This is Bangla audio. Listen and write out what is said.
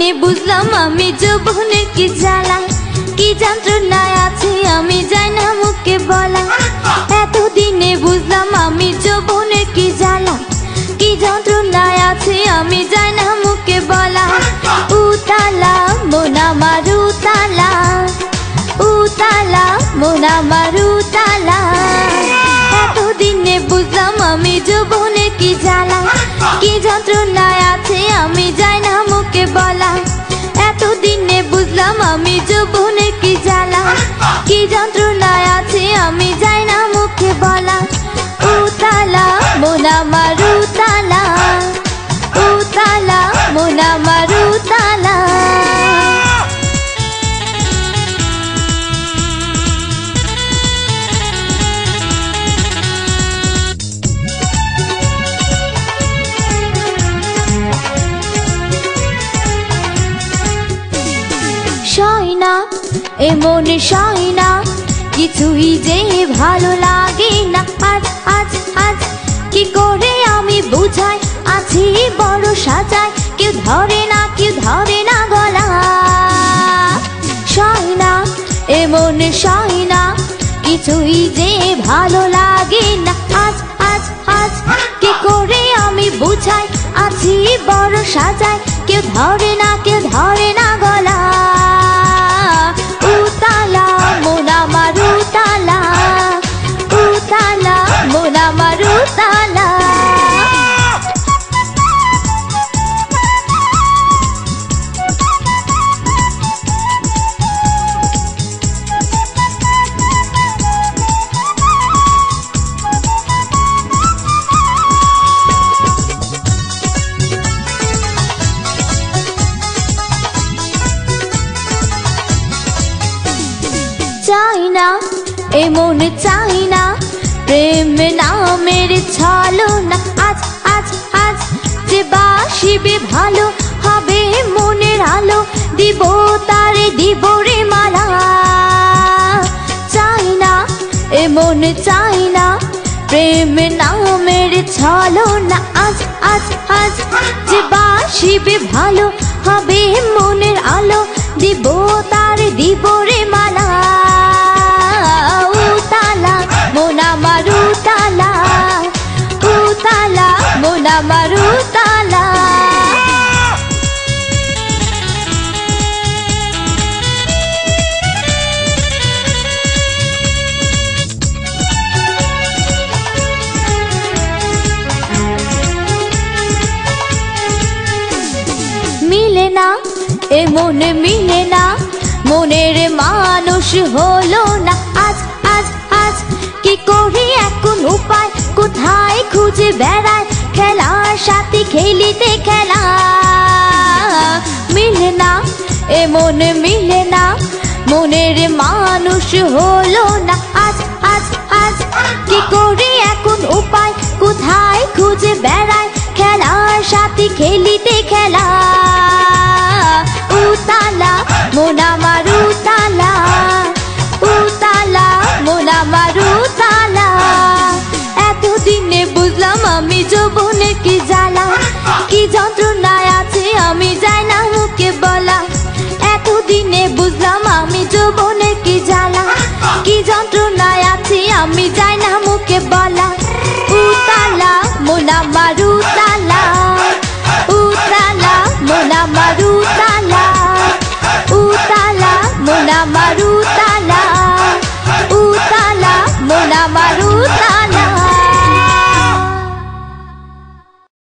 দিনে বুঝলাম আমি যৌবনের কি জ্বালা, কি যন্ত্রণায় আছে আমি যাই না মুখে বলা। এতদিনে বুঝলাম আমি যৌবনের কি জ্বালা, কি যন্ত্রণায় আছে আমি যাই না মুখে বলা। উতালা মন আমার উতালা, উতালা মন আমার উতালা। এতদিনে বুঝলাম আমি যৌবনের কি জ্বালা, কি যন্ত্রণায় আছে আমি যাই না মুখে বলা। এতদিনে বুঝলাম আমি যৌবনের কি জ্বালা, কি যন্ত্রণায় আছে আমি যাই না মুখে বলা। উতালা মন আমার উতালা, উতালা মন আমার উতালা। সয়না এমন সয়না, কিছুই যে ভালো লাগে না আজ আজ আজ। কি করে আমি বুঝাই আছি বড় সাজায়, কেউ ধরে না কেউ ধরে না গলা। সয়না এমন সয়না, কিছুই যে ভালো লাগে না আজ আজ আজ। কি করে আমি বুঝাই আছি বড় সাজায়, কেউ ধরে না কেউ ধরে না গলা। উতালা মন আমার উতালা, উতালা মন আমার উতালা। চাই না এমন চাই না, প্রেম নামের ছলনা আজ আজ আজ। যে বাসিবে ভালো হবে মনের আলো, দিব তারে দিব রে মালা। চাই না এমন চাই না, প্রেম নামের ছলনা আজ আজ আজ। যে বাসিবে ভালো হবে মনের আলো, দিব তারে দিব রে মালা। উতালা মন আমার উতালা, উতালা মন আমার উতালা। মিলে না এমন মিলে না, মনের মানুষ হলো না আজ আজ আজ। কি করি এখন উপায় কোথায় খুঁজে বেড়ায়, খেলার সাথে খেলিতে খেলা। মিলে না এমন মিলে না, মনের মানুষ হলো না আজ আজ আজ। কি করি এখন উপায় কোথায় খুঁজে বেড়ায়, খেলার সাথে খেলিতে খেলা। উতালা মন আমার উতালা, উতালা মন আমার উতালা। এতদিনে বুঝলাম আমি যৌবনের কি জ্বালা, কি যন্ত্রণায় আছে আমি যাই না মুখে বলা। এতদিনে বুঝলাম আমি যৌবনের কি জ্বালা, কি যন্ত্রণায় আছে আমি যাই না মুখে বলা। উতালা মন আমার উতালা, উতালা মন আমার উতালা, উতালা মন আমার উতালা।